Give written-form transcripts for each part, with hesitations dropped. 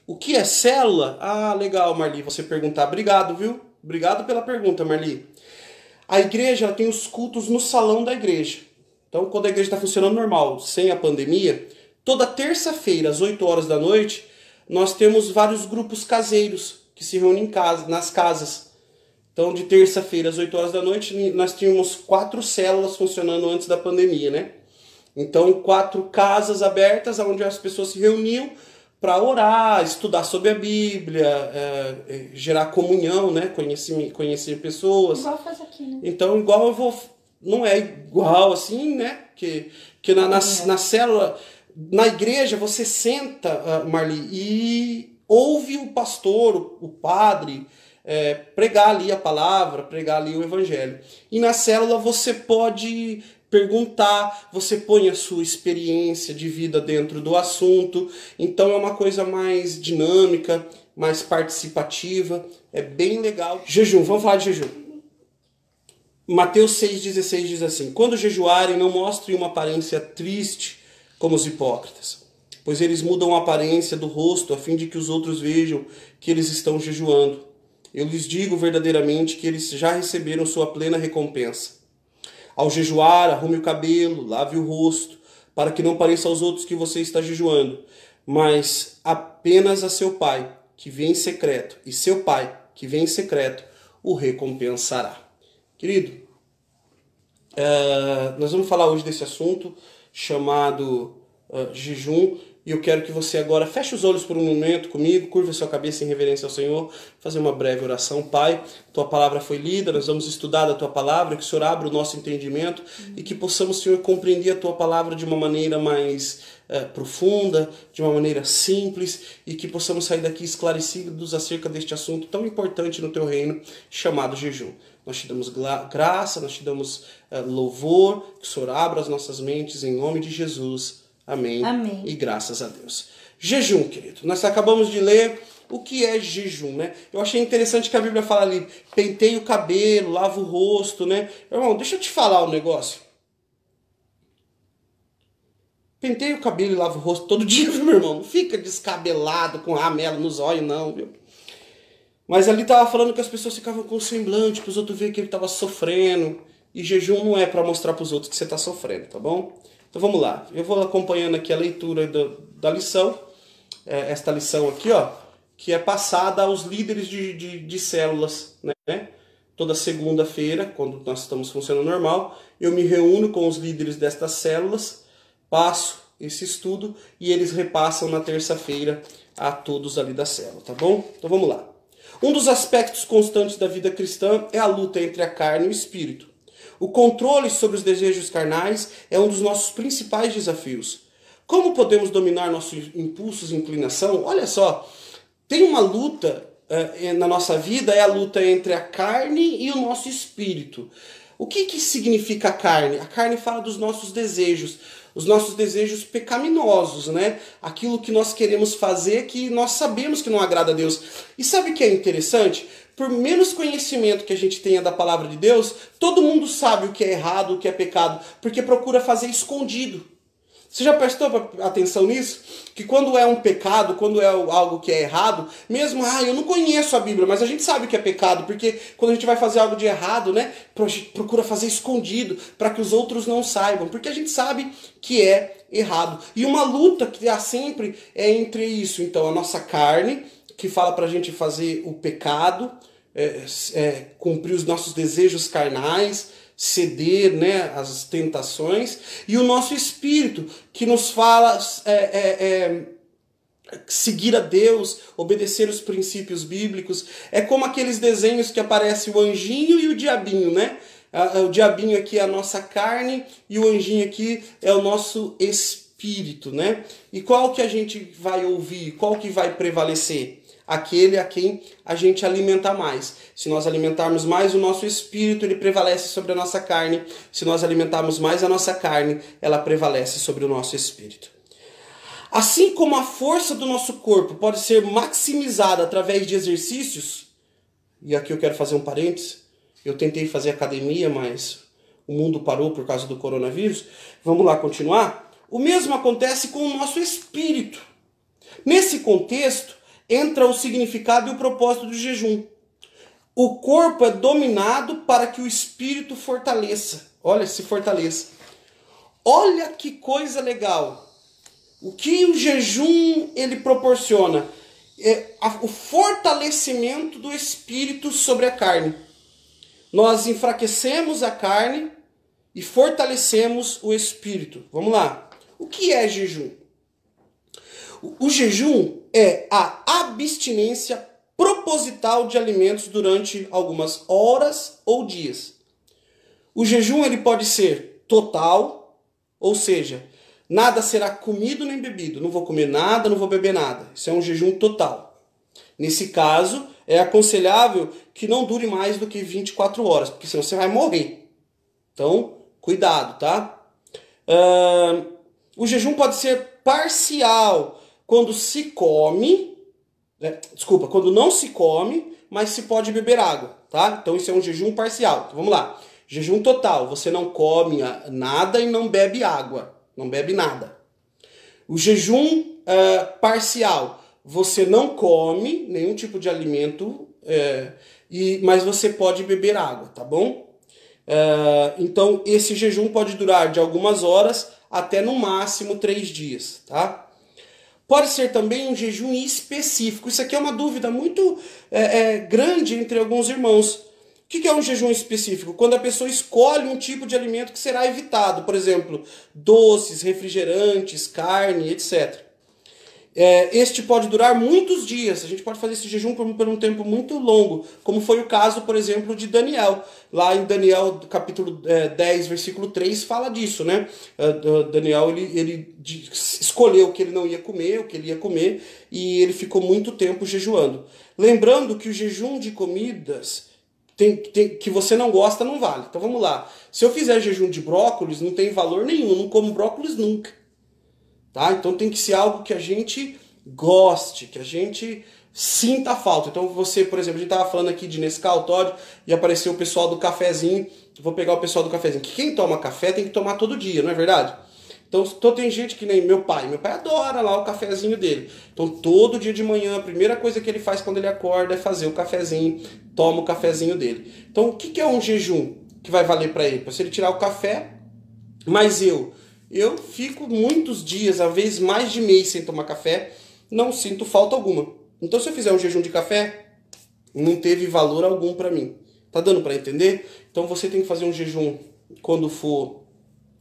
O que é célula? Ah, legal, Marli, você perguntar. Obrigado, viu? Obrigado pela pergunta, Marli. A igreja ela tem os cultos no salão da igreja. Então, quando a igreja está funcionando normal, sem a pandemia, toda terça-feira, às 8 horas da noite, nós temos vários grupos caseiros que se reúnem em casa, nas casas. Então, de terça-feira, às 8 horas da noite, nós tínhamos 4 células funcionando antes da pandemia, né? Então, 4 casas abertas, onde as pessoas se reuniam para orar, estudar sobre a Bíblia, gerar comunhão, né? Conhecer pessoas. Igual faz aqui, né? Então, igual eu vou... Não é igual assim, né? Que na célula, na igreja, você senta, Marli, e ouve o pastor, o padre, pregar ali a palavra, pregar ali o evangelho. E na célula você pode perguntar, você põe a sua experiência de vida dentro do assunto, então é uma coisa mais dinâmica, mais participativa, é bem legal. Jejum, vamos falar de jejum. Mateus 6,16 diz assim: quando jejuarem, não mostrem uma aparência triste como os hipócritas, pois eles mudam a aparência do rosto a fim de que os outros vejam que eles estão jejuando. Eu lhes digo verdadeiramente que eles já receberam sua plena recompensa. Ao jejuar, arrume o cabelo, lave o rosto, para que não pareça aos outros que você está jejuando, mas apenas a seu Pai, que vem em secreto, e seu Pai, que vem em secreto, o recompensará. Querido, nós vamos falar hoje desse assunto chamado jejum, e eu quero que você agora feche os olhos por um momento comigo, curva sua cabeça em reverência ao Senhor, fazer uma breve oração. Pai, tua palavra foi lida, nós vamos estudar da tua palavra, que o Senhor abra o nosso entendimento e que possamos, Senhor, compreender a tua palavra de uma maneira mais profunda, de uma maneira simples, e que possamos sair daqui esclarecidos acerca deste assunto tão importante no teu reino, chamado jejum. Nós te damos graça, nós te damos louvor, que o Senhor abra as nossas mentes em nome de Jesus. Amém. Amém. E graças a Deus. Jejum, querido. Nós acabamos de ler o que é jejum, né? Eu achei interessante que a Bíblia fala ali, penteia o cabelo, lava o rosto, né? Irmão, deixa eu te falar um negócio. Penteia o cabelo e lava o rosto todo dia, viu, meu irmão? Não fica descabelado, com ramelo nos olhos, não, viu? Mas ali tava falando que as pessoas ficavam com semblante, para os outros verem que ele tava sofrendo. E jejum não é para mostrar para os outros que você tá sofrendo, tá bom? Então vamos lá, eu vou acompanhando aqui a leitura da lição, esta lição aqui, ó, que é passada aos líderes de células, né? Toda segunda-feira, quando nós estamos funcionando normal, eu me reúno com os líderes destas células, passo esse estudo e eles repassam na terça-feira a todos ali da célula, tá bom? Então vamos lá. Um dos aspectos constantes da vida cristã é a luta entre a carne e o espírito. O controle sobre os desejos carnais é um dos nossos principais desafios. Como podemos dominar nossos impulsos e inclinação? Olha só, tem uma luta na nossa vida, é a luta entre a carne e o nosso espírito. O que significa a carne? A carne fala dos nossos desejos, os nossos desejos pecaminosos, né? Aquilo que nós queremos fazer que nós sabemos que não agrada a Deus. E sabe o que é interessante? Por menos conhecimento que a gente tenha da palavra de Deus, todo mundo sabe o que é errado, o que é pecado, porque procura fazer escondido. Você já prestou atenção nisso? Que quando é um pecado, quando é algo que é errado, mesmo, eu não conheço a Bíblia, mas a gente sabe o que é pecado, porque quando a gente vai fazer algo de errado, né, procura fazer escondido, para que os outros não saibam, porque a gente sabe que é errado. E uma luta que há sempre é entre isso, então, a nossa carne, que fala para a gente fazer o pecado, cumprir os nossos desejos carnais, ceder, né, às tentações, e o nosso espírito, que nos fala seguir a Deus, obedecer os princípios bíblicos. É como aqueles desenhos que aparece o anjinho e o diabinho, né? O diabinho aqui é a nossa carne e o anjinho aqui é o nosso espírito, né? E qual que a gente vai ouvir? Qual que vai prevalecer? Aquele a quem a gente alimenta mais. Se nós alimentarmos mais o nosso espírito, ele prevalece sobre a nossa carne. Se nós alimentarmos mais a nossa carne, ela prevalece sobre o nosso espírito. Assim como a força do nosso corpo pode ser maximizada através de exercícios, e aqui eu quero fazer um parênteses, eu tentei fazer academia, mas o mundo parou por causa do coronavírus. Vamos lá continuar? O mesmo acontece com o nosso espírito. Nesse contexto, entra o significado e o propósito do jejum. O corpo é dominado para que o espírito fortaleça. Olha, se fortaleça. Olha que coisa legal. O que o jejum ele proporciona? É o fortalecimento do espírito sobre a carne. Nós enfraquecemos a carne e fortalecemos o espírito. Vamos lá. O que é jejum? O jejum é a abstinência proposital de alimentos durante algumas horas ou dias. O jejum ele pode ser total, ou seja, nada será comido nem bebido. Não vou comer nada, não vou beber nada. Isso é um jejum total. Nesse caso, é aconselhável que não dure mais do que 24 horas, porque senão você vai morrer. Então, cuidado, tá? O jejum pode ser parcial, quando se come, quando não se come, mas se pode beber água, tá? Então isso é um jejum parcial. Então, vamos lá. Jejum total, você não come nada e não bebe água, não bebe nada. O jejum parcial, você não come nenhum tipo de alimento, mas você pode beber água, tá bom? Então esse jejum pode durar de algumas horas até no máximo 3 dias, tá? Pode ser também um jejum específico. Isso aqui é uma dúvida muito grande entre alguns irmãos. O que é um jejum específico? Quando a pessoa escolhe um tipo de alimento que será evitado. Por exemplo, doces, refrigerantes, carne, etc. Este pode durar muitos dias. A gente pode fazer esse jejum por um tempo muito longo, como foi o caso, por exemplo, de Daniel. Lá em Daniel, capítulo 10, versículo 3, fala disso, né? Daniel, ele escolheu o que ele não ia comer, o que ele ia comer, e ele ficou muito tempo jejuando. Lembrando que o jejum de comidas que você não gosta não vale. Então vamos lá. Se eu fizer jejum de brócolis, não tem valor nenhum. Eu não como brócolis nunca. Tá? Então tem que ser algo que a gente goste, que a gente sinta falta. Então você, por exemplo, a gente estava falando aqui de Nescau, Toddy, e apareceu o pessoal do cafezinho. Vou pegar o pessoal do cafezinho. Que quem toma café tem que tomar todo dia, não é verdade? Então tem gente que nem meu pai. Meu pai adora lá o cafezinho dele. Então todo dia de manhã, a primeira coisa que ele faz quando ele acorda é fazer o cafezinho, toma o cafezinho dele. Então o que é um jejum que vai valer para ele? Para ele tirar o café, mas eu fico muitos dias, às vezes mais de mês sem tomar café, não sinto falta alguma. Então se eu fizer um jejum de café, não teve valor algum para mim. Tá dando para entender? Então você tem que fazer um jejum quando for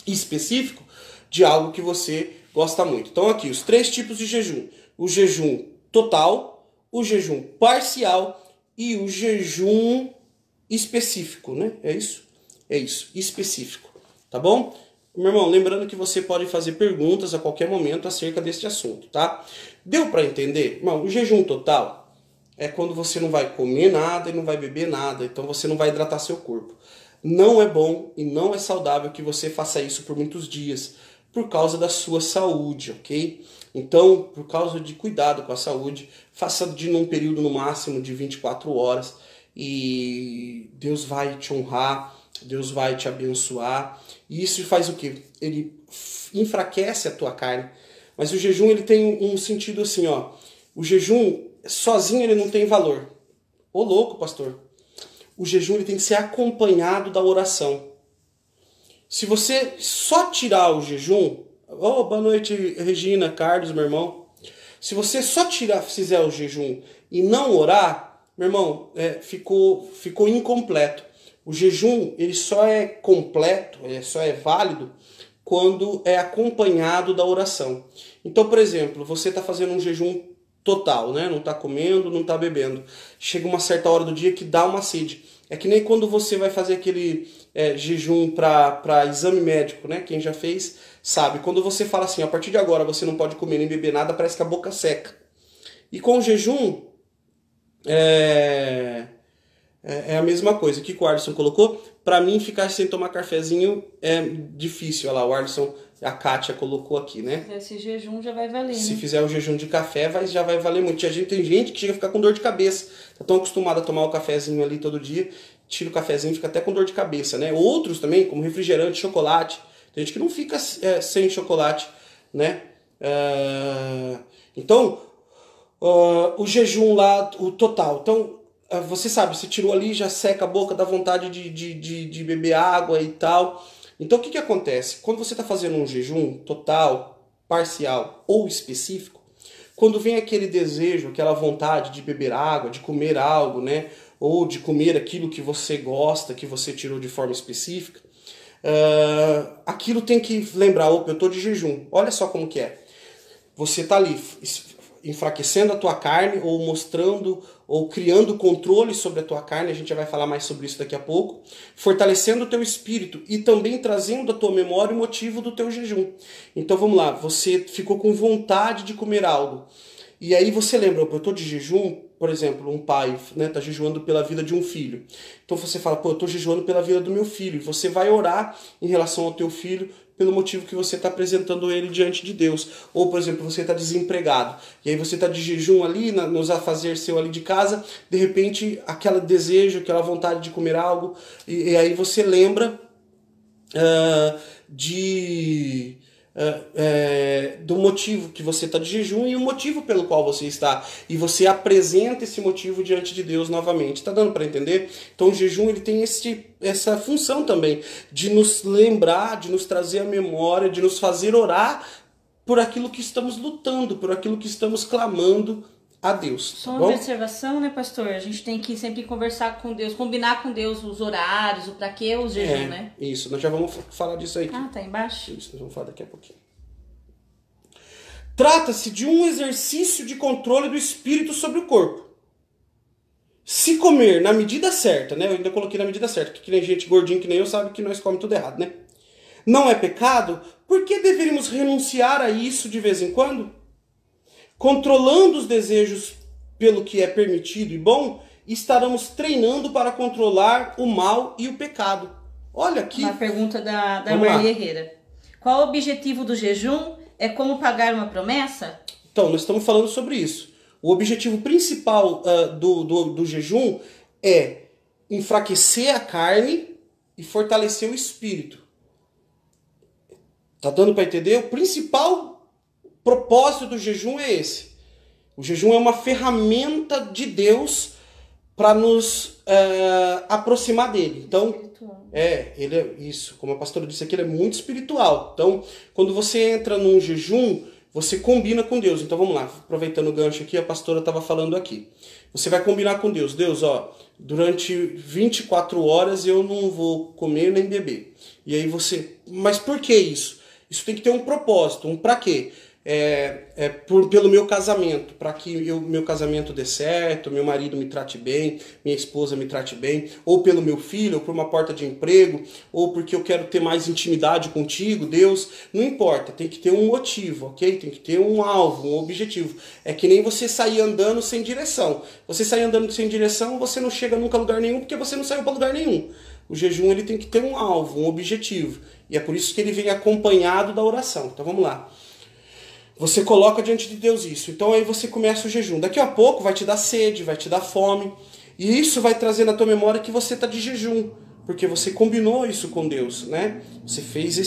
específico de algo que você gosta muito. Então aqui, os 3 tipos de jejum. O jejum total, o jejum parcial e o jejum específico, né? É isso? É isso, específico. Tá bom? Meu irmão, lembrando que você pode fazer perguntas a qualquer momento acerca deste assunto, tá? Deu para entender? Irmão, o jejum total é quando você não vai comer nada e não vai beber nada, então você não vai hidratar seu corpo. Não é bom e não é saudável que você faça isso por muitos dias, por causa da sua saúde, ok? Então, por causa de cuidado com a saúde, faça num período no máximo de 24 horas e Deus vai te honrar, Deus vai te abençoar. E isso faz o quê? Ele enfraquece a tua carne. Mas o jejum ele tem um sentido assim, ó. O jejum sozinho ele não tem valor. Ô louco, pastor. O jejum ele tem que ser acompanhado da oração. Se você só tirar o jejum... Oh, boa noite, Regina, Carlos, meu irmão. Se você só fizer o jejum e não orar, meu irmão, ficou incompleto. O jejum ele só é completo, ele só é válido quando é acompanhado da oração. Então, por exemplo, você está fazendo um jejum total, né? Não está comendo, não está bebendo. Chega uma certa hora do dia que dá uma sede. É que nem quando você vai fazer aquele jejum para exame médico, né? Quem já fez sabe. Quando você fala assim, a partir de agora você não pode comer nem beber nada, parece que a boca seca. E com o jejum é a mesma coisa. O que o Alisson colocou? Para mim, ficar sem tomar cafezinho é difícil. Olha lá, o Alisson, a Kátia colocou aqui, né? Esse jejum já vai valer, Se né? fizer o jejum de café, já vai valer muito. Tem gente que chega a ficar com dor de cabeça. Tá tão acostumado a tomar o cafezinho ali todo dia, tira o cafezinho e fica até com dor de cabeça, né? Outros também, como refrigerante, chocolate. Tem gente que não fica sem chocolate, né? Então, o jejum lá, o total. Então, você sabe, você tirou ali, já seca a boca, dá vontade de beber água e tal. Então, o que acontece? Quando você está fazendo um jejum total, parcial ou específico, quando vem aquele desejo, aquela vontade de beber água, de comer algo, né? Ou de comer aquilo que você gosta, que você tirou de forma específica, aquilo tem que lembrar, opa, eu estou de jejum. Olha só como que é. Você está ali enfraquecendo a tua carne, ou mostrando, ou criando controle sobre a tua carne, a gente já vai falar mais sobre isso daqui a pouco, fortalecendo o teu espírito e também trazendo à tua memória o motivo do teu jejum. Então vamos lá, você ficou com vontade de comer algo, e aí você lembra, eu estou de jejum, por exemplo, um pai está jejuando pela vida de um filho. Então você fala, pô, eu estou jejuando pela vida do meu filho. E você vai orar em relação ao teu filho pelo motivo que você está apresentando ele diante de Deus. Ou, por exemplo, você está desempregado. E aí você está de jejum ali, nos afazeres seu ali de casa. De repente, aquele desejo, aquela vontade de comer algo. E aí você lembra do motivo que você está de jejum e o motivo pelo qual você está, e você apresenta esse motivo diante de Deus novamente. Está dando para entender? Então o jejum ele tem essa função também de nos lembrar, de nos trazer a memória, de nos fazer orar por aquilo que estamos lutando, por aquilo que estamos clamando a Deus. Só uma observação, né, pastor? A gente tem que sempre conversar com Deus, combinar com Deus os horários, o pra que o jejum, né? Isso, nós já vamos falar disso aí. Ah, tá embaixo? Isso, nós vamos falar daqui a pouquinho. Trata-se de um exercício de controle do espírito sobre o corpo. Se comer na medida certa, né? Eu ainda coloquei na medida certa, porque que nem gente gordinho que nem eu sabe que nós comemos tudo errado, né? Não é pecado, por que deveríamos renunciar a isso de vez em quando? Controlando os desejos pelo que é permitido e bom, estaremos treinando para controlar o mal e o pecado. Olha aqui. Uma pergunta da Maria Herrera. Qual o objetivo do jejum? É como pagar uma promessa? Então, nós estamos falando sobre isso. O objetivo principal do jejum é enfraquecer a carne e fortalecer o espírito. Tá dando para entender? O principal propósito do jejum é esse. O jejum é uma ferramenta de Deus para nos aproximar dele. Então, ele é isso. Como a pastora disse aqui, ele é muito espiritual. Então, quando você entra num jejum, você combina com Deus. Então, vamos lá. Aproveitando o gancho aqui, a pastora estava falando aqui. Você vai combinar com Deus. Deus, durante 24 horas eu não vou comer nem beber. E aí você... Mas por que isso? Isso tem que ter um propósito. Para quê? Pelo meu casamento, para que meu casamento dê certo, meu marido me trate bem, minha esposa me trate bem, ou pelo meu filho, ou por uma porta de emprego, ou porque eu quero ter mais intimidade contigo, Deus, não importa, tem que ter um motivo, ok? Tem que ter um alvo, um objetivo. É que nem você sair andando sem direção. Você sair andando sem direção, você não chega nunca a lugar nenhum, porque você não saiu para lugar nenhum. O jejum ele tem que ter um alvo, um objetivo. E é por isso que ele vem acompanhado da oração. Então vamos lá. Você coloca diante de Deus isso. Então aí você começa o jejum. Daqui a pouco vai te dar sede, vai te dar fome. E isso vai trazer na tua memória que você está de jejum. Porque você combinou isso com Deus, né? Você fez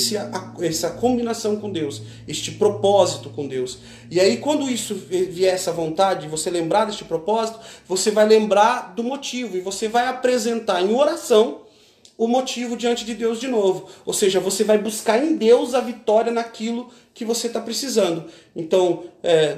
essa combinação com Deus. Este propósito com Deus. E aí quando isso vier essa vontade, você lembrar deste propósito, você vai lembrar do motivo. E você vai apresentar em oração o motivo diante de Deus de novo. Ou seja, você vai buscar em Deus a vitória naquilo que você está precisando. Então,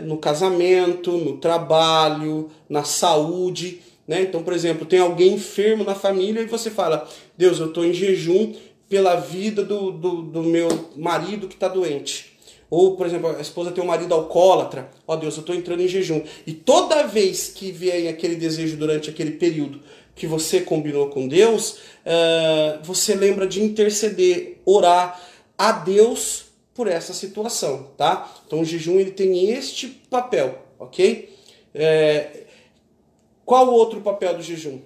no casamento, no trabalho, na saúde, né? Então, por exemplo, tem alguém enfermo na família e você fala, Deus, eu estou em jejum pela vida do meu marido que está doente. Ou, por exemplo, a esposa tem um marido alcoólatra. Deus, eu estou entrando em jejum. E toda vez que vier aquele desejo durante aquele período que você combinou com Deus, você lembra de interceder, orar a Deus por essa situação, tá? Então o jejum ele tem este papel, ok? Qual o outro papel do jejum?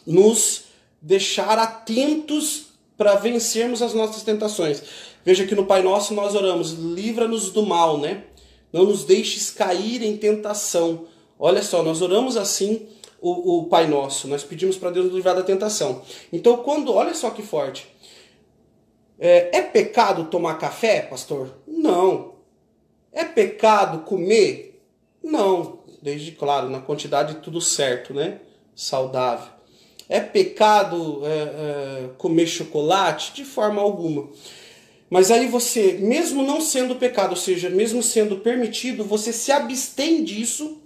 Nos deixar atentos para vencermos as nossas tentações. Veja que no Pai Nosso nós oramos, livra-nos do mal, né? Não nos deixes cair em tentação. Olha só, nós oramos assim o Pai Nosso. Nós pedimos para Deus nos livrar da tentação. Então, olha só que forte. É pecado tomar café, pastor? Não. É pecado comer? Não. desde, claro, na quantidade tudo certo, né? Saudável. É pecado comer chocolate? De forma alguma. Mas aí você, mesmo não sendo pecado, ou seja, mesmo sendo permitido, você se abstém disso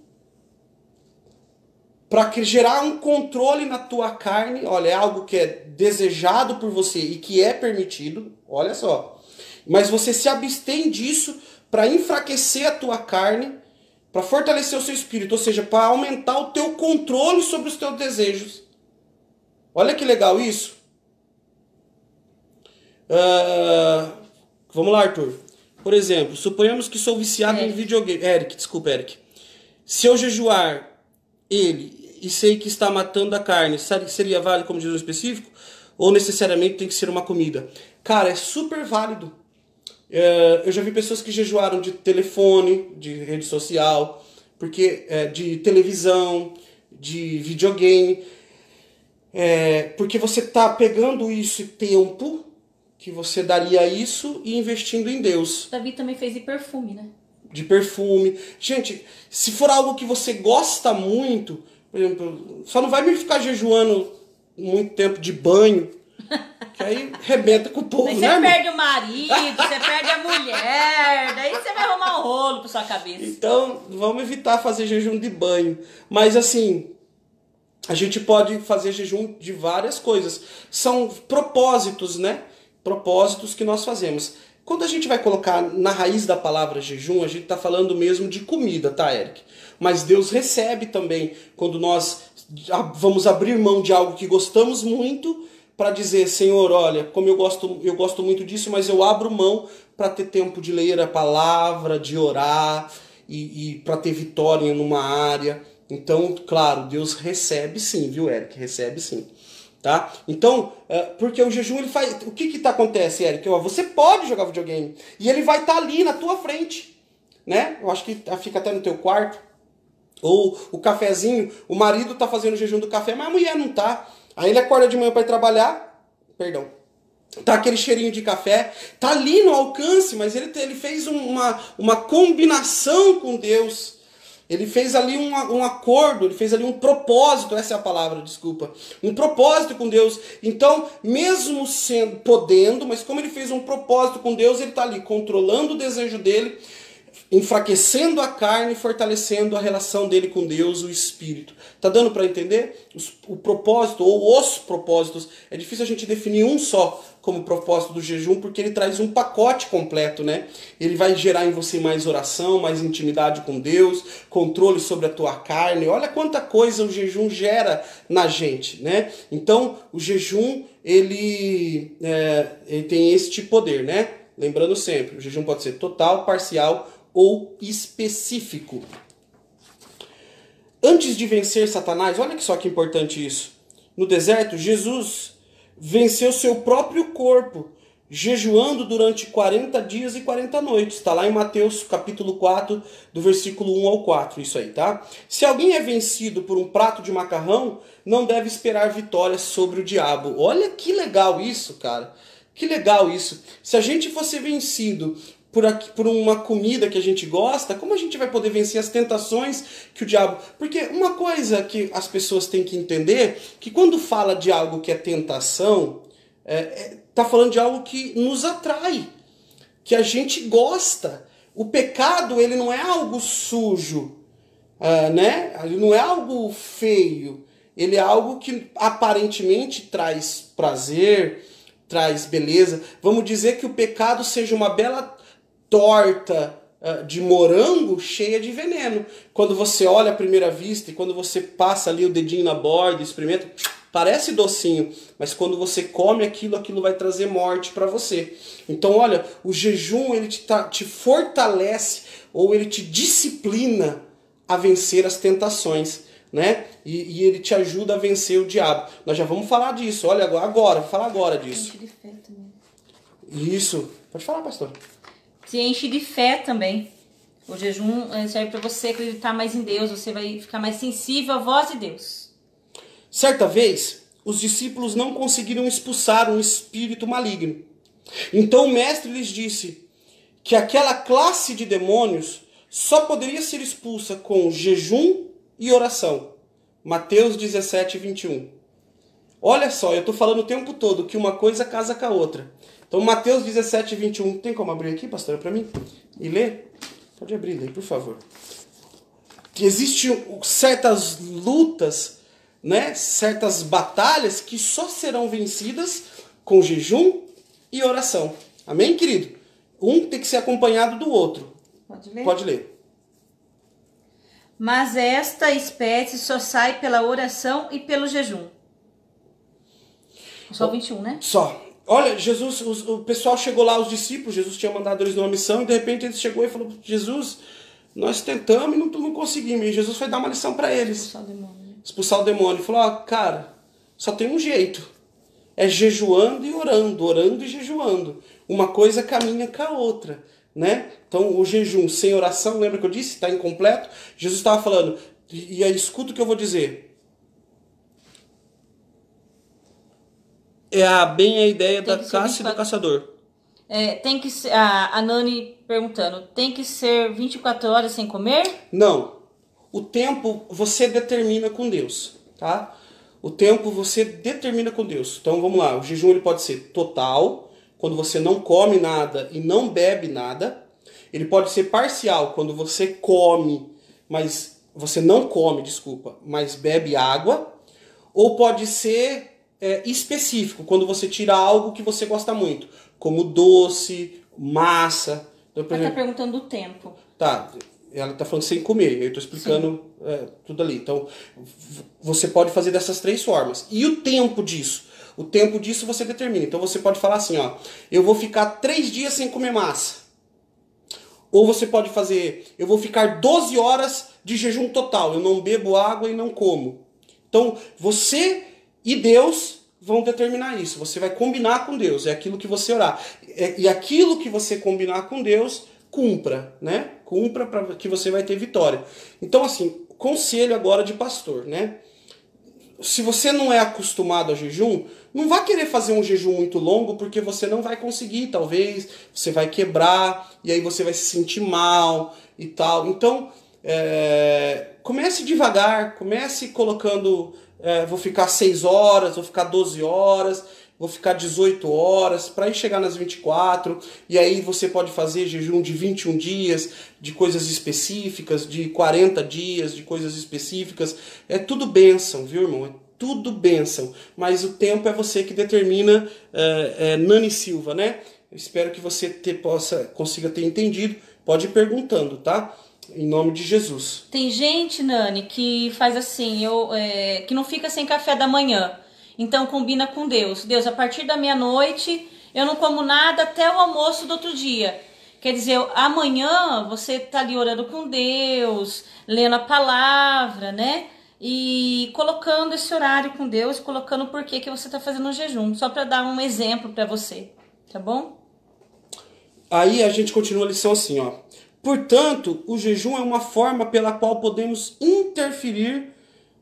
para gerar um controle na tua carne. Olha, é algo que é desejado por você e que é permitido, olha só. Mas você se abstém disso para enfraquecer a tua carne, para fortalecer o seu espírito, ou seja, para aumentar o teu controle sobre os teus desejos. Olha que legal isso. Vamos lá, Arthur. Por exemplo, suponhamos que sou viciado em videogame. Desculpa, Eric. Se eu jejuar ele e sei que está matando a carne, seria válido como jejum específico? Ou necessariamente tem que ser uma comida? Cara, é super válido. Eu já vi pessoas que jejuaram de telefone, de rede social, de televisão, de videogame. Porque você está pegando isso tempo que você daria a isso e investindo em Deus. Davi também fez de perfume, né? De perfume. Gente, se for algo que você gosta muito, por exemplo, só não vai me ficar jejuando muito tempo de banho, que aí rebenta com o povo, daí né? Você perde o marido, você perde a mulher, daí você vai arrumar um rolo pra sua cabeça. Então, vamos evitar fazer jejum de banho. Mas assim, a gente pode fazer jejum de várias coisas. São propósitos, né? Propósitos que nós fazemos. Quando a gente vai colocar na raiz da palavra jejum, a gente está falando mesmo de comida, tá, Eric? Mas Deus recebe também quando nós vamos abrir mão de algo que gostamos muito para dizer, Senhor, olha, como eu gosto muito disso, mas eu abro mão para ter tempo de ler a palavra, de orar e para ter vitória em uma área. Então, claro, Deus recebe sim, viu, Eric? Recebe sim. Tá? Então, porque o jejum ele faz. O que acontece, Eric? Você pode jogar videogame e ele vai estar ali na tua frente, né? Eu acho que fica até no teu quarto. Ou o cafezinho, o marido tá fazendo o jejum do café, mas a mulher não tá. Aí ele acorda de manhã para ir trabalhar, tá aquele cheirinho de café, tá ali no alcance, mas ele fez uma combinação com Deus. Ele fez ali um acordo, ele fez ali um propósito, essa é a palavra, desculpa. Um propósito com Deus. Então, mesmo podendo, mas como ele fez um propósito com Deus, ele está ali controlando o desejo dele, enfraquecendo a carne, fortalecendo a relação dele com Deus, o Espírito. Tá dando para entender? O propósito, ou os propósitos, é difícil a gente definir um só como propósito do jejum, porque ele traz um pacote completo, né? Ele vai gerar em você mais oração, mais intimidade com Deus, controle sobre a tua carne. Olha quanta coisa o jejum gera na gente, né? Então, o jejum, ele tem este poder, né? Lembrando sempre, o jejum pode ser total, parcial ou específico. Antes de vencer Satanás, olha que só que importante isso. No deserto, Jesus venceu seu próprio corpo, jejuando durante 40 dias e 40 noites. Está lá em Mateus capítulo 4, do versículo 1 ao 4, isso aí, tá? Se alguém é vencido por um prato de macarrão, não deve esperar vitória sobre o diabo. Olha que legal isso, cara. Que legal isso. Se a gente fosse vencido por uma comida que a gente gosta, como a gente vai poder vencer as tentações que o diabo... Porque uma coisa que as pessoas têm que entender, que quando fala de algo que é tentação, tá falando de algo que nos atrai, que a gente gosta. O pecado, ele não é algo sujo, né? Ele não é algo feio. Ele é algo que aparentemente traz prazer, traz beleza. Vamos dizer que o pecado seja uma bela torta de morango cheia de veneno. Quando você olha à primeira vista e quando você passa ali o dedinho na borda e experimenta, parece docinho, mas quando você come aquilo vai trazer morte para você. Então, olha, o jejum ele te fortalece ou ele te disciplina a vencer as tentações, né? E ele te ajuda a vencer o diabo. Nós já vamos falar disso. Olha, vou falar agora disso. Enche de fé também. Isso. Pode falar, pastor. Se enche de fé também. O jejum serve para você acreditar mais em Deus. Você vai ficar mais sensível à voz de Deus. Certa vez, os discípulos não conseguiram expulsar um espírito maligno. Então o mestre lhes disse que aquela classe de demônios só poderia ser expulsa com jejum e oração. Mateus 17, 21. Olha só, eu estou falando o tempo todo que uma coisa casa com a outra. Então, Mateus 17, 21. Tem como abrir aqui, pastora, para mim? E ler? Pode abrir aí, por favor. Existem certas lutas, né? Certas batalhas que só serão vencidas com jejum e oração. Amém, querido? Um tem que ser acompanhado do outro. Pode ler? Pode ler. Mas esta espécie só sai pela oração e pelo jejum. Só 21, né? Só. Olha, Jesus, o pessoal chegou lá, os discípulos, Jesus tinha mandado eles numa missão, e de repente ele chegou e falou, Jesus, nós tentamos e não conseguimos. E Jesus foi dar uma lição para eles. Expulsar o demônio. Expulsar o demônio. Ele falou, cara, só tem um jeito. É jejuando e orando, orando e jejuando. Uma coisa caminha com a outra, né? Então, o jejum sem oração, lembra que eu disse? Está incompleto. Jesus estava falando, e aí escuta o que eu vou dizer. É bem a ideia da caça e do caçador. Tem que ser, a Nani perguntando, tem que ser 24 horas sem comer? Não. O tempo você determina com Deus, tá? O tempo você determina com Deus. Então vamos lá, o jejum ele pode ser total, quando você não come nada e não bebe nada. Ele pode ser parcial, quando você come, mas você não come, desculpa, mas bebe água. Ou pode ser específico, quando você tira algo que você gosta muito, como doce, massa. Então, Ela está perguntando do tempo. Tá, ela está falando sem comer, eu estou explicando tudo ali. Então, você pode fazer dessas 3 formas. E o tempo disso? O tempo disso você determina. Então, você pode falar assim, ó, eu vou ficar 3 dias sem comer massa. Ou você pode fazer, eu vou ficar 12 horas de jejum total, eu não bebo água e não como. Então, você e Deus vão determinar isso. Você vai combinar com Deus. É aquilo que você orar. E aquilo que você combinar com Deus, cumpra, né? Cumpra para que você vai ter vitória. Então, assim, conselho agora de pastor, né? Se você não é acostumado a jejum, não vá querer fazer um jejum muito longo, porque você não vai conseguir, talvez. Você vai quebrar, e aí você vai se sentir mal e tal. Então, comece devagar, comece colocando... vou ficar 6 horas, vou ficar 12 horas, vou ficar 18 horas, para ir chegar nas 24, e aí você pode fazer jejum de 21 dias, de coisas específicas, de 40 dias, de coisas específicas. É tudo bênção, viu, irmão? É tudo bênção. Mas o tempo é você que determina, Nani Silva, né? Eu espero que você consiga ter entendido. Pode ir perguntando, tá? Em nome de Jesus. Tem gente, Nani, que faz assim, que não fica sem café da manhã. Então combina com Deus. Deus, a partir da meia-noite eu não como nada até o almoço do outro dia. Quer dizer, amanhã você tá ali orando com Deus, lendo a palavra, né? E colocando esse horário com Deus, colocando o porquê que você tá fazendo o jejum. Só para dar um exemplo para você, tá bom? Aí a gente continua a lição assim, ó. Portanto, o jejum é uma forma pela qual podemos interferir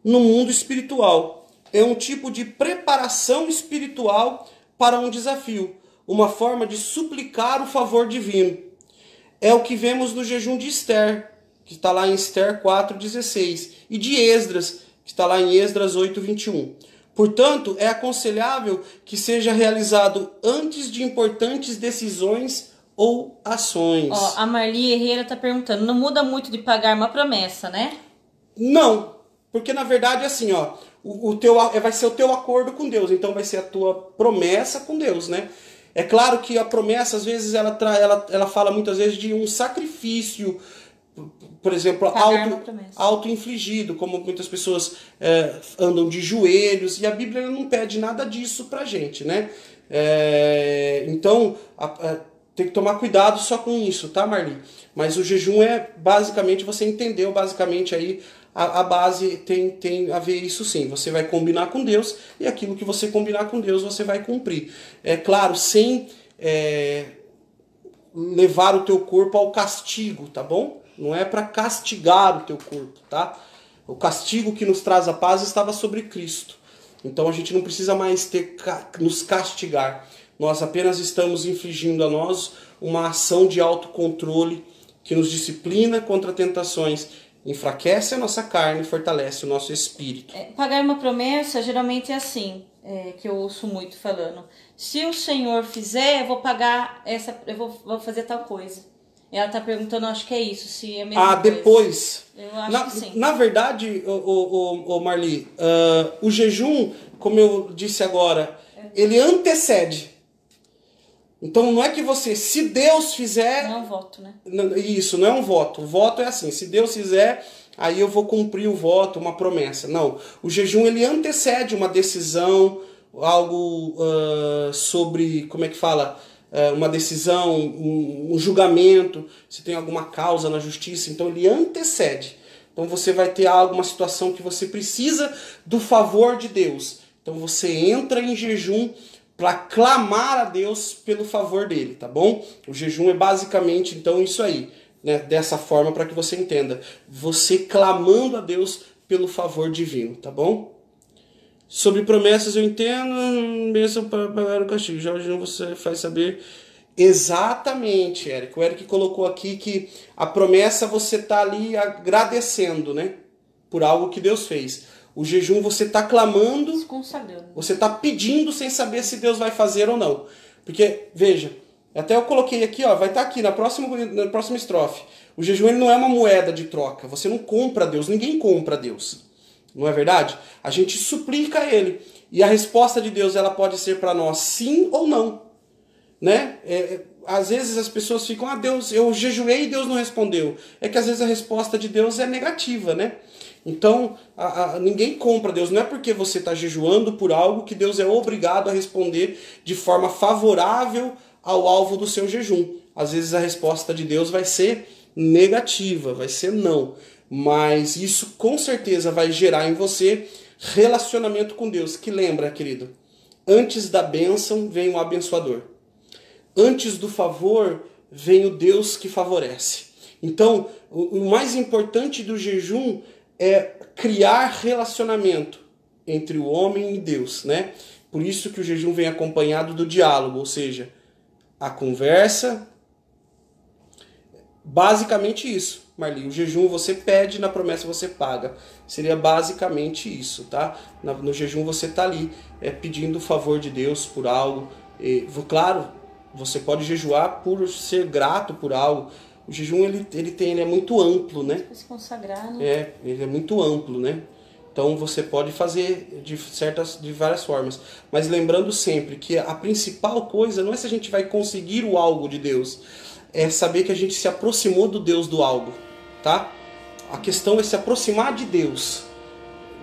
no mundo espiritual. É um tipo de preparação espiritual para um desafio, uma forma de suplicar o favor divino. É o que vemos no jejum de Esther, que está lá em Esther 4,16, e de Esdras, que está lá em Esdras 8,21. Portanto, é aconselhável que seja realizado antes de importantes decisões ou ações. Ó, a Marli Herrera tá perguntando, não muda muito de pagar uma promessa, né? Não, porque na verdade é assim, ó, vai ser o teu acordo com Deus, então vai ser a tua promessa com Deus, né? É claro que a promessa, às vezes, ela fala muitas vezes de um sacrifício, por exemplo, auto-infligido, como muitas pessoas andam de joelhos, e a Bíblia não pede nada disso pra gente, né? Então, tem que tomar cuidado só com isso, tá, Marli? Mas o jejum basicamente, você entendeu basicamente aí, a base tem a ver isso sim. Você vai combinar com Deus, e aquilo que você combinar com Deus, você vai cumprir. É claro, sem levar o teu corpo ao castigo, tá bom? Não é para castigar o teu corpo, tá? O castigo que nos traz a paz estava sobre Cristo. Então a gente não precisa mais nos castigar. Nós apenas estamos infligindo a nós uma ação de autocontrole que nos disciplina contra tentações, enfraquece a nossa carne e fortalece o nosso espírito. Pagar uma promessa geralmente é assim, que eu ouço muito falando. Se o Senhor fizer, eu vou pagar vou fazer tal coisa. Ela está perguntando, acho que é isso, se é a mesma coisa. Depois. Eu acho que sim. Na verdade, Marli, o jejum, como eu disse agora, ele antecede. Então não é que você, se Deus fizer... Não é um voto, né? Isso, não é um voto. O voto é assim, se Deus fizer, aí eu vou cumprir o voto, uma promessa. Não, o jejum ele antecede uma decisão, algo sobre, como é que fala? Uma decisão, um julgamento, se tem alguma causa na justiça, então ele antecede. Então você vai ter uma situação que você precisa do favor de Deus. Então você entra em jejum para clamar a Deus pelo favor dele, tá bom? O jejum é basicamente, então, isso aí, né? Dessa forma, para que você entenda. Você clamando a Deus pelo favor divino, tá bom? Sobre promessas eu entendo, bênção para pagar o castigo. Já o jejum você faz saber... Exatamente, Eric. O Eric colocou aqui que a promessa você tá ali agradecendo, né? Por algo que Deus fez. O jejum você está clamando, você está pedindo sem saber se Deus vai fazer ou não. Porque, veja, até eu coloquei aqui, ó, vai estar aqui na próxima estrofe. O jejum ele não é uma moeda de troca. Você não compra Deus, ninguém compra Deus. Não é verdade? A gente suplica a Ele. E a resposta de Deus ela pode ser para nós sim ou não. Né? Às vezes as pessoas ficam, Deus, eu jejuei e Deus não respondeu. É que às vezes a resposta de Deus é negativa, né? Então, ninguém compra Deus. Não é porque você está jejuando por algo que Deus é obrigado a responder de forma favorável ao alvo do seu jejum. Às vezes a resposta de Deus vai ser negativa, vai ser não. Mas isso com certeza vai gerar em você relacionamento com Deus. Que lembra, querido, antes da bênção vem o abençoador. Antes do favor vem o Deus que favorece. Então, o mais importante do jejum é criar relacionamento entre o homem e Deus, né? Por isso que o jejum vem acompanhado do diálogo, ou seja, a conversa. Basicamente isso, Marli. O jejum você pede, na promessa você paga. Seria basicamente isso, tá? No jejum você tá ali pedindo o favor de Deus por algo. Claro, você pode jejuar por ser grato por algo. O jejum ele é muito amplo, né? Se consagrar, né? Ele é muito amplo, né? Então você pode fazer de várias formas. Mas lembrando sempre que a principal coisa não é se a gente vai conseguir o algo de Deus. É saber que a gente se aproximou do Deus do algo, tá? A questão é se aproximar de Deus.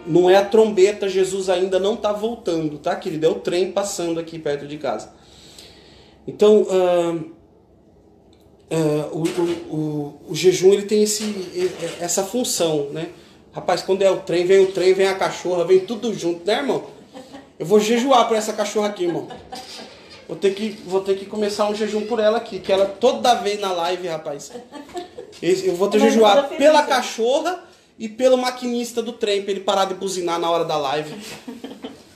Não é a trombeta, Jesus ainda não está voltando, tá, querido? É o trem passando aqui perto de casa. Então, o jejum ele tem essa função, né? Rapaz, quando é o trem, vem a cachorra, vem tudo junto, né, irmão? Eu vou jejuar por essa cachorra aqui, irmão. Vou ter que começar um jejum por ela aqui, que ela toda vez na live, rapaz. Eu vou ter jejuar pela cachorra e pelo maquinista do trem, pra ele parar de buzinar na hora da live.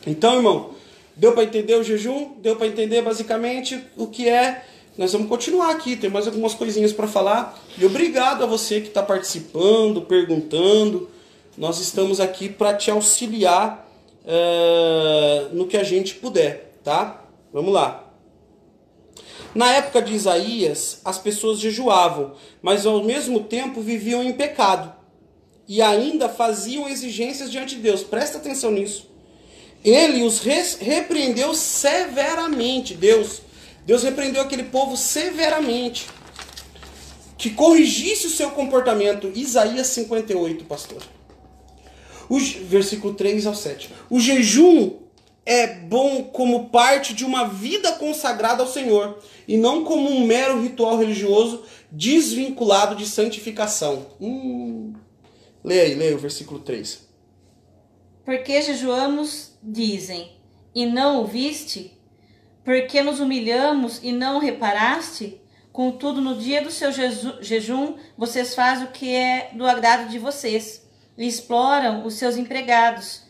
Então, irmão, deu para entender o jejum? Deu para entender basicamente o que é? Nós vamos continuar aqui, tem mais algumas coisinhas para falar. E obrigado a você que está participando, perguntando. Nós estamos aqui para te auxiliar no que a gente puder, tá? Vamos lá. Na época de Isaías, as pessoas jejuavam, mas ao mesmo tempo viviam em pecado. E ainda faziam exigências diante de Deus. Presta atenção nisso. Ele os repreendeu severamente. Deus repreendeu aquele povo severamente. Que corrigisse o seu comportamento. Isaías 58, pastor. Versículo 3 ao 7. O jejum é bom como parte de uma vida consagrada ao Senhor, e não como um mero ritual religioso desvinculado de santificação. Leia o versículo 3. Porque jejuamos, dizem, e não ouviste? Porque nos humilhamos e não reparaste? Contudo, no dia do seu jejum, vocês fazem o que é do agrado de vocês, e exploram os seus empregados.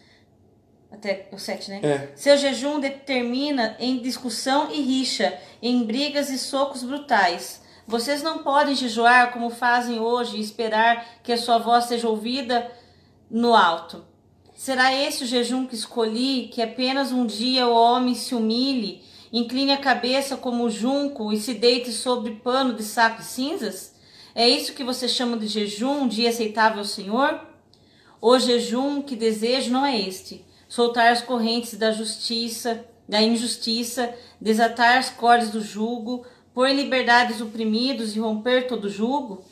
Até o 7, né? Seu jejum determina em discussão e rixa, em brigas e socos brutais. Vocês não podem jejuar como fazem hoje e esperar que a sua voz seja ouvida no alto. Será esse o jejum que escolhi, que apenas um dia o homem se humilhe, incline a cabeça como o junco e se deite sobre pano de saco e cinzas? É isso que você chama de jejum, um dia aceitável ao Senhor? O jejum que desejo não é este: soltar as correntes da justiça, da injustiça, desatar as cordas do jugo, pôr em liberdade os oprimidos e romper todo jugo.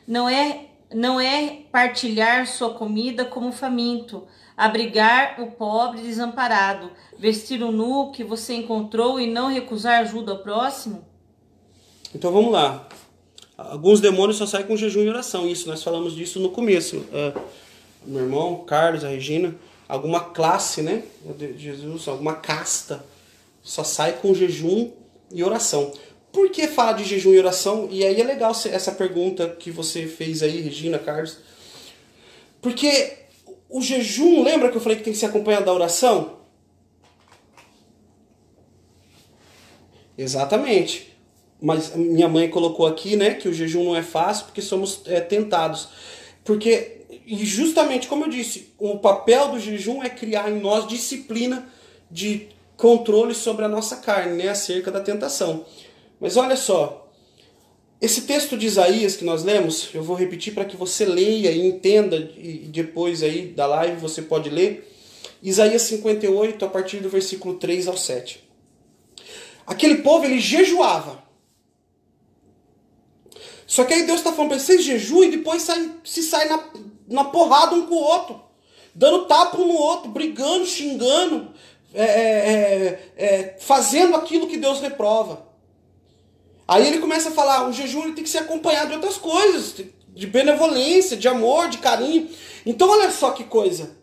Não é partilhar sua comida como faminto, abrigar o pobre desamparado, vestir o nu que você encontrou e não recusar ajuda ao próximo? Então vamos lá. Alguns demônios só saem com jejum e oração. Isso, nós falamos disso no começo. Meu irmão, Carlos, a Regina, alguma classe, né, de Jesus, alguma casta, só sai com jejum e oração. Por que fala de jejum e oração? E aí é legal essa pergunta que você fez aí, Regina, Carlos. Porque o jejum, lembra que eu falei que tem que ser acompanhado da oração? Exatamente. Mas minha mãe colocou aqui, né, que o jejum não é fácil porque somos tentados. Porque, e justamente como eu disse, o papel do jejum é criar em nós disciplina de controle sobre a nossa carne, né, acerca da tentação. Mas olha só, esse texto de Isaías que nós lemos, eu vou repetir para que você leia e entenda, e depois aí da live você pode ler. Isaías 58, a partir do versículo 3 ao 7. Aquele povo, ele jejuava. Só que aí Deus está falando para vocês jejuem e depois se sai na porrada um com o outro. Dando tapa um no outro, brigando, xingando, fazendo aquilo que Deus reprova. Aí ele começa a falar, o jejum ele tem que ser acompanhado de outras coisas, de benevolência, de amor, de carinho. Então olha só que coisa.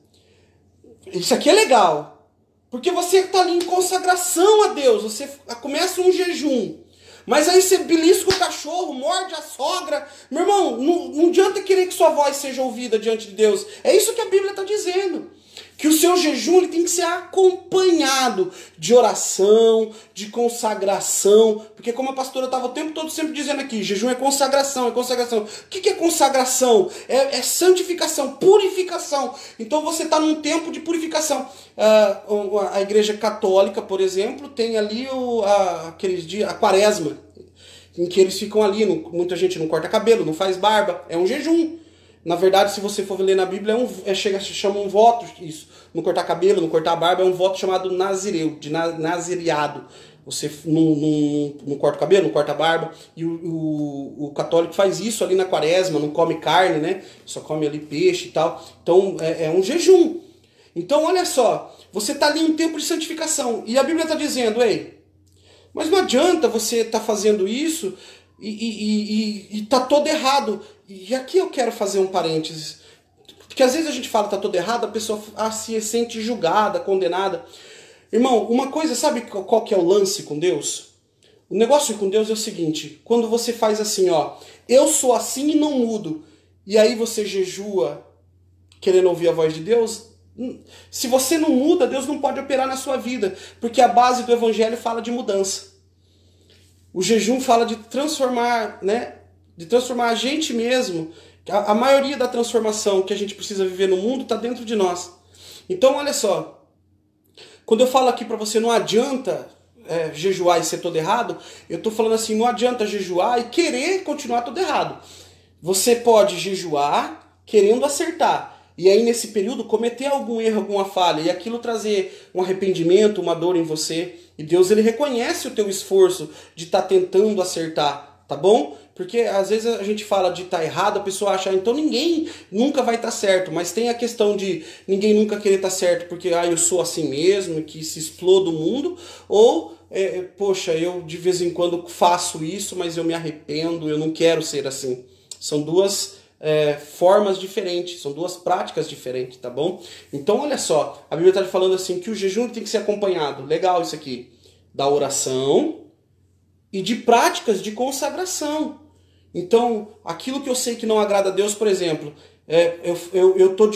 Isso aqui é legal. Porque você está ali em consagração a Deus, você começa um jejum. Mas aí você belisca o cachorro, morde a sogra. Meu irmão, não adianta querer que sua voz seja ouvida diante de Deus. É isso que a Bíblia está dizendo. Que o seu jejum ele tem que ser acompanhado de oração, de consagração. Porque como a pastora estava o tempo todo sempre dizendo aqui, jejum é consagração, é consagração. O que é consagração? É santificação, purificação. Então você está num tempo de purificação. A igreja católica, por exemplo, tem ali aqueles dias, a quaresma, em que eles ficam ali, muita gente não corta cabelo, não faz barba, é um jejum. Na verdade, se você for ler na Bíblia, chama um voto, isso. Não cortar cabelo, não cortar barba, é um voto chamado nazireu, de nazireado. Você não corta o cabelo, não corta a barba. E o católico faz isso ali na quaresma, não come carne, né? Só come ali peixe e tal. Então, é um jejum. Então, olha só, você está ali em um tempo de santificação. E a Bíblia está dizendo, ei, mas não adianta você estar fazendo isso e tá todo errado. E aqui eu quero fazer um parênteses. Porque às vezes a gente fala que tá todo errado, a pessoa se sente julgada, condenada. Irmão, uma coisa, sabe qual que é o lance com Deus? O negócio com Deus é o seguinte, quando você faz assim, ó, eu sou assim e não mudo, e aí você jejua querendo ouvir a voz de Deus, se você não muda, Deus não pode operar na sua vida, porque a base do evangelho fala de mudança. O jejum fala de transformar, né? De transformar a gente mesmo. A maioria da transformação que a gente precisa viver no mundo está dentro de nós. Então, olha só. Quando eu falo aqui para você, não adianta jejuar e ser todo errado, eu estou falando assim, não adianta jejuar e querer continuar todo errado. Você pode jejuar querendo acertar. E aí, nesse período, cometer algum erro, alguma falha, e aquilo trazer um arrependimento, uma dor em você. E Deus, ele reconhece o teu esforço de estar tentando acertar, tá bom? Porque às vezes a gente fala de estar errado, a pessoa acha, então ninguém nunca vai estar certo. Mas tem a questão de ninguém nunca querer estar certo porque eu sou assim mesmo, que se exploda o mundo. Ou, poxa, eu de vez em quando faço isso, mas eu me arrependo, eu não quero ser assim. São duas formas diferentes, são duas práticas diferentes, tá bom? Então olha só, a Bíblia está falando assim que o jejum tem que ser acompanhado, legal isso aqui, da oração e de práticas de consagração. Então, aquilo que eu sei que não agrada a Deus, por exemplo,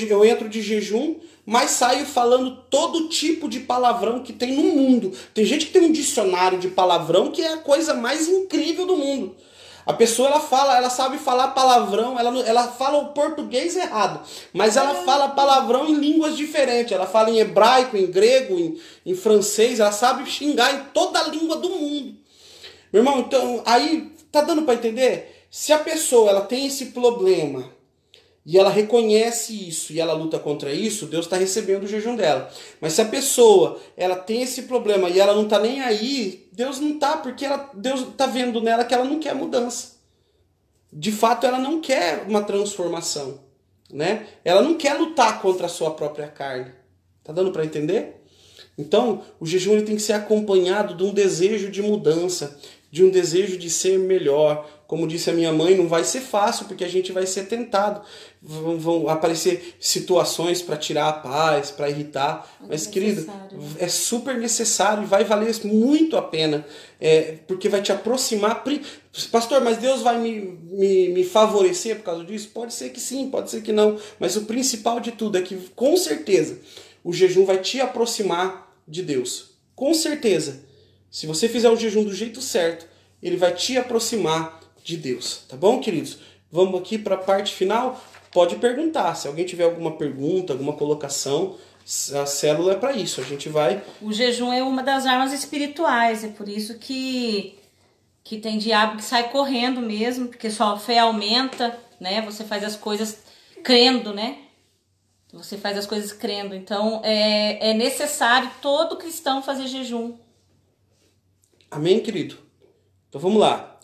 eu entro de jejum, mas saio falando todo tipo de palavrão que tem no mundo. Tem gente que tem um dicionário de palavrão que é a coisa mais incrível do mundo. A pessoa ela sabe falar palavrão, ela fala o português errado, mas ela fala palavrão em línguas diferentes. Ela fala em hebraico, em grego, em francês, ela sabe xingar em toda a língua do mundo. Meu irmão, então, aí tá dando para entender? Se a pessoa ela tem esse problema e ela reconhece isso e ela luta contra isso, Deus está recebendo o jejum dela. Mas se a pessoa ela tem esse problema e ela não está nem aí, Deus não está, porque Deus está vendo nela que ela não quer mudança. De fato, ela não quer uma transformação, né? Ela não quer lutar contra a sua própria carne. Tá dando para entender? Então, o jejum ele tem que ser acompanhado de um desejo de mudança, de um desejo de ser melhor. Como disse a minha mãe, não vai ser fácil, porque a gente vai ser tentado. Vão aparecer situações para tirar a paz, para irritar. Mas, querido, é super necessário e vai valer muito a pena. Porque vai te aproximar. Pastor, mas Deus vai me favorecer por causa disso? Pode ser que sim, pode ser que não. Mas o principal de tudo é que, com certeza, o jejum vai te aproximar de Deus. Com certeza. Se você fizer o jejum do jeito certo, ele vai te aproximar de Deus. Tá bom, queridos? Vamos aqui para a parte final. Pode perguntar. Se alguém tiver alguma pergunta, alguma colocação, a célula é para isso. A gente vai... O jejum é uma das armas espirituais. É por isso que tem diabo que sai correndo mesmo, porque sua fé aumenta, né? Você faz as coisas crendo, né? Você faz as coisas crendo. Então, é necessário todo cristão fazer jejum. Amém, querido? Então, vamos lá.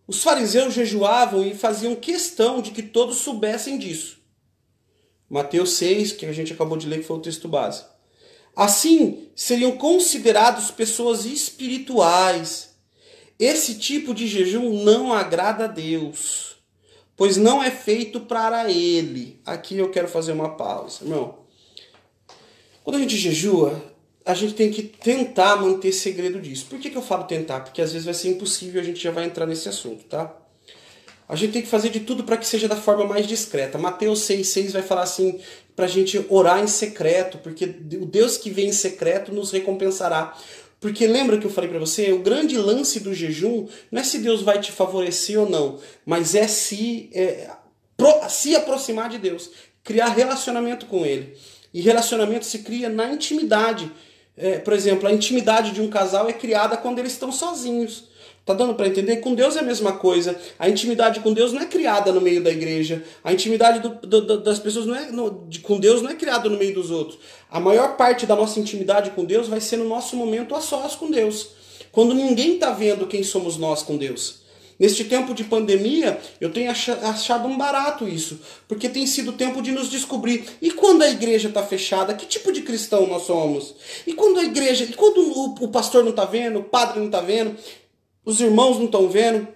Os fariseus jejuavam e faziam questão de que todos soubessem disso. Mateus 6, que a gente acabou de ler, que foi o texto base. Assim, seriam considerados pessoas espirituais. Esse tipo de jejum não agrada a Deus, pois não é feito para Ele. Aqui eu quero fazer uma pausa, irmão. Quando a gente jejua, a gente tem que tentar manter segredo disso. Por que eu falo tentar? Porque às vezes vai ser impossível, a gente já vai entrar nesse assunto, tá? A gente tem que fazer de tudo para que seja da forma mais discreta. Mateus 6,6 vai falar assim, para a gente orar em secreto, porque o Deus que vem em secreto nos recompensará. Porque lembra que eu falei para você, o grande lance do jejum não é se Deus vai te favorecer ou não, mas é se aproximar de Deus, criar relacionamento com Ele. E relacionamento se cria na intimidade. Por exemplo, a intimidade de um casal é criada quando eles estão sozinhos. Tá dando para entender? Com Deus é a mesma coisa. A intimidade com Deus não é criada no meio da igreja. A intimidade das pessoas com Deus não é criada no meio dos outros. A maior parte da nossa intimidade com Deus vai ser no nosso momento a sós com Deus. Quando ninguém está vendo quem somos nós com Deus. Neste tempo de pandemia, eu tenho achado um barato isso, porque tem sido tempo de nos descobrir. E quando a igreja está fechada, que tipo de cristão nós somos? E quando o pastor não está vendo, o padre não está vendo, os irmãos não estão vendo?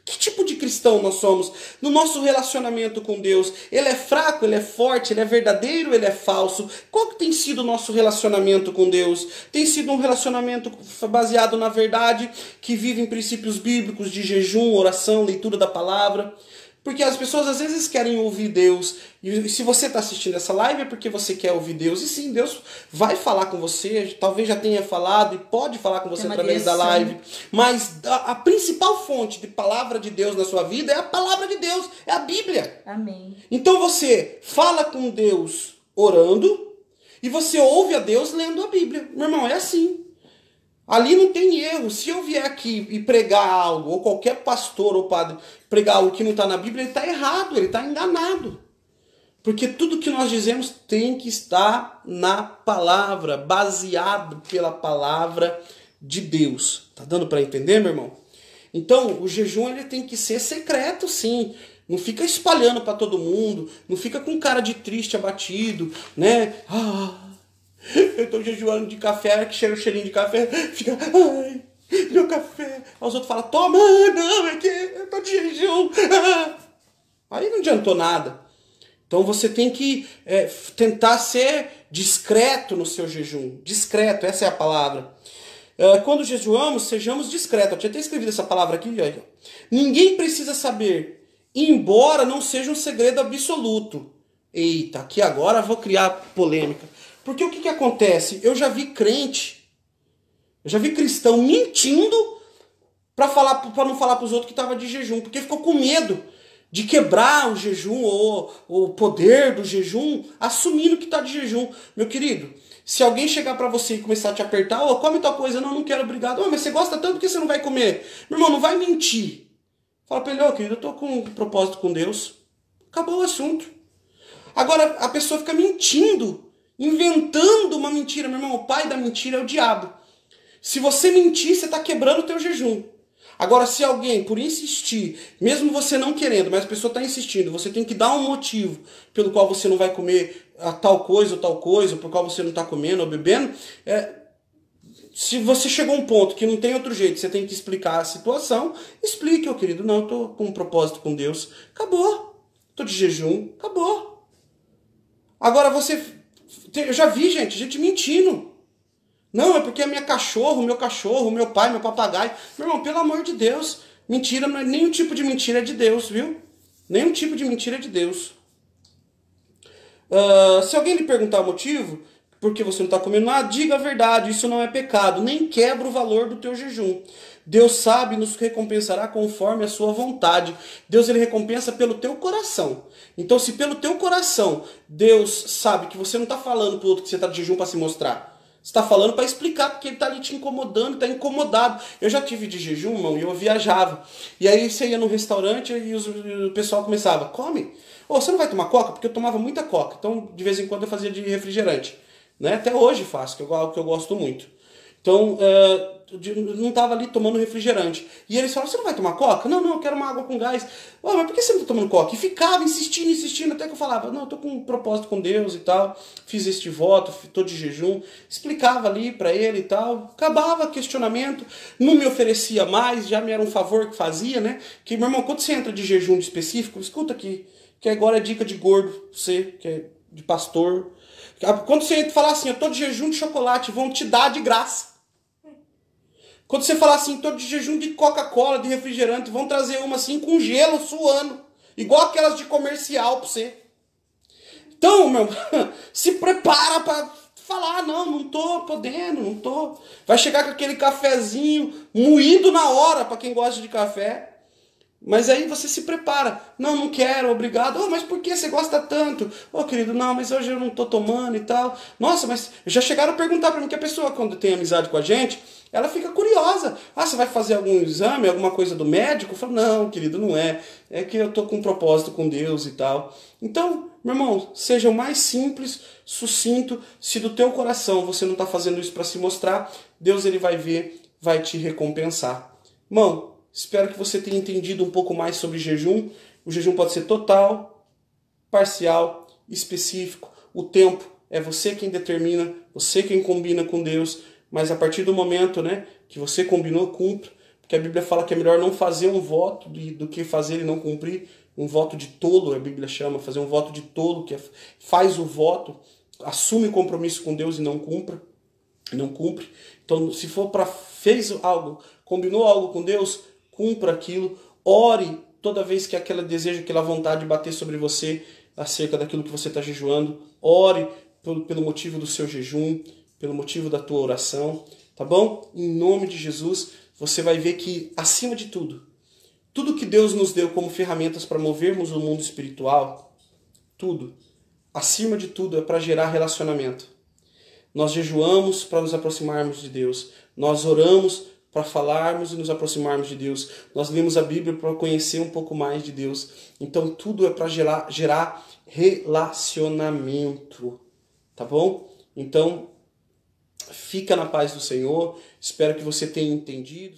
Que tipo de cristão nós somos? No nosso relacionamento com Deus, ele é fraco, ele é forte, ele é verdadeiro, ele é falso? Qual que tem sido o nosso relacionamento com Deus? Tem sido um relacionamento baseado na verdade, que vive em princípios bíblicos de jejum, oração, leitura da palavra? Porque as pessoas às vezes querem ouvir Deus. E se você está assistindo essa live é porque você quer ouvir Deus. E sim, Deus vai falar com você. Talvez já tenha falado e pode falar com você através da live. Mas a principal fonte de palavra de Deus na sua vida é a palavra de Deus. É a Bíblia. Amém. Então você fala com Deus orando e você ouve a Deus lendo a Bíblia. Meu irmão, é assim. Ali não tem erro. Se eu vier aqui e pregar algo, ou qualquer pastor ou padre pregar algo que não está na Bíblia, ele está errado, ele está enganado. Porque tudo que nós dizemos tem que estar na palavra, baseado pela palavra de Deus. Tá dando para entender, meu irmão? Então, o jejum ele tem que ser secreto, sim. Não fica espalhando para todo mundo, não fica com cara de triste, abatido, né? Eu tô jejuando de café, que cheira o cheirinho de café, fica, ai, meu café. Aí os outros falam, toma, não, é que eu tô de jejum. Aí não adiantou nada. Então você tem que tentar ser discreto no seu jejum. Discreto, essa é a palavra. Quando jejuamos, sejamos discretos. Eu tinha até escrevido essa palavra aqui. Ó. Ninguém precisa saber, embora não seja um segredo absoluto. Eita, aqui agora eu vou criar polêmica. Porque o que acontece? Eu já vi crente, eu já vi cristão mentindo para não falar para os outros que estava de jejum, porque ficou com medo de quebrar o jejum ou o poder do jejum, assumindo que está de jejum. Meu querido, se alguém chegar para você e começar a te apertar, come tal coisa, não quero, obrigado. Mas você gosta tanto que você não vai comer. Meu irmão, não vai mentir. Fala para ele, querido, eu estou com um propósito com Deus. Acabou o assunto. Agora, a pessoa fica mentindo, inventando uma mentira. Meu irmão, o pai da mentira é o diabo. Se você mentir, você está quebrando o teu jejum. Agora, se alguém, por insistir, mesmo você não querendo, mas a pessoa está insistindo, você tem que dar um motivo pelo qual você não vai comer a tal coisa, por qual você não está comendo ou bebendo. Se você chegou a um ponto que não tem outro jeito, você tem que explicar a situação, explique, querido. Não, eu estou com um propósito com Deus. Acabou. Estou de jejum. Acabou. Agora eu já vi gente mentindo. Não, é porque é meu cachorro, meu pai, meu papagaio. Meu irmão, pelo amor de Deus, mentira não é nenhum tipo de mentira é de Deus, viu? Nenhum tipo de mentira é de Deus. Se alguém lhe perguntar o motivo, por que você não está comendo nada, diga a verdade, isso não é pecado, nem quebra o valor do teu jejum. Deus sabe e nos recompensará conforme a sua vontade. Deus, ele recompensa pelo teu coração. Então, se pelo teu coração, Deus sabe que você não está falando para o outro que você está de jejum para se mostrar, você está falando para explicar porque ele está ali te incomodando, está incomodado. Eu já tive de jejum, irmão, e eu viajava. E aí você ia no restaurante e o pessoal começava, come. Você não vai tomar coca? Porque eu tomava muita coca. Então, de vez em quando eu fazia de refrigerante. Né? Até hoje faço, que eu gosto muito. Então, eu não estava ali tomando refrigerante. E eles falaram, você não vai tomar coca? Não, eu quero uma água com gás. Mas por que você não está tomando coca? E ficava insistindo, até que eu falava, não, eu estou com um propósito com Deus e tal. Fiz este voto, estou de jejum. Explicava ali para ele e tal. Acabava o questionamento. Não me oferecia mais, já me era um favor que fazia, né? Que, meu irmão, quando você entra de jejum específico, escuta aqui, que agora é dica de gordo, você, que é de pastor. Quando você falar assim, eu estou de jejum de chocolate, vão te dar de graça. Quando você falar assim, estou de jejum de Coca-Cola, de refrigerante, vão trazer uma assim com gelo suando. Igual aquelas de comercial para você. Então, meu, se prepara para falar, não estou podendo, não estou. Vai chegar com aquele cafezinho moído na hora, para quem gosta de café. Mas aí você se prepara. Não quero, obrigado. Mas por que você gosta tanto? Querido, não, mas hoje eu não tô tomando e tal. Nossa, mas já chegaram a perguntar para mim que a pessoa, quando tem amizade com a gente, ela fica curiosa. Você vai fazer algum exame, alguma coisa do médico? Eu falo, não, querido, não é. É que eu tô com um propósito com Deus e tal. Então, meu irmão, seja o mais simples, sucinto. Se do teu coração você não tá fazendo isso para se mostrar, Deus, ele vai ver, vai te recompensar. Irmão, espero que você tenha entendido um pouco mais sobre jejum. O jejum pode ser total, parcial, específico. O tempo é você quem determina, você quem combina com Deus. Mas a partir do momento, né, que você combinou, cumpra. Porque a Bíblia fala que é melhor não fazer um voto do que fazer e não cumprir. Um voto de tolo, a Bíblia chama. Fazer um voto de tolo, que faz o voto, assume o compromisso com Deus e não cumpre. Então, se for fez algo, combinou algo com Deus, cumpra aquilo, ore toda vez que aquele desejo, aquela vontade bater sobre você acerca daquilo que você está jejuando. Ore pelo motivo do seu jejum, pelo motivo da tua oração, tá bom? Em nome de Jesus, você vai ver que, acima de tudo que Deus nos deu como ferramentas para movermos o mundo espiritual, tudo, acima de tudo, é para gerar relacionamento. Nós jejuamos para nos aproximarmos de Deus. Nós oramos para falarmos e nos aproximarmos de Deus. Nós lemos a Bíblia para conhecer um pouco mais de Deus. Então tudo é para gerar relacionamento. Tá bom? Então, fica na paz do Senhor. Espero que você tenha entendido.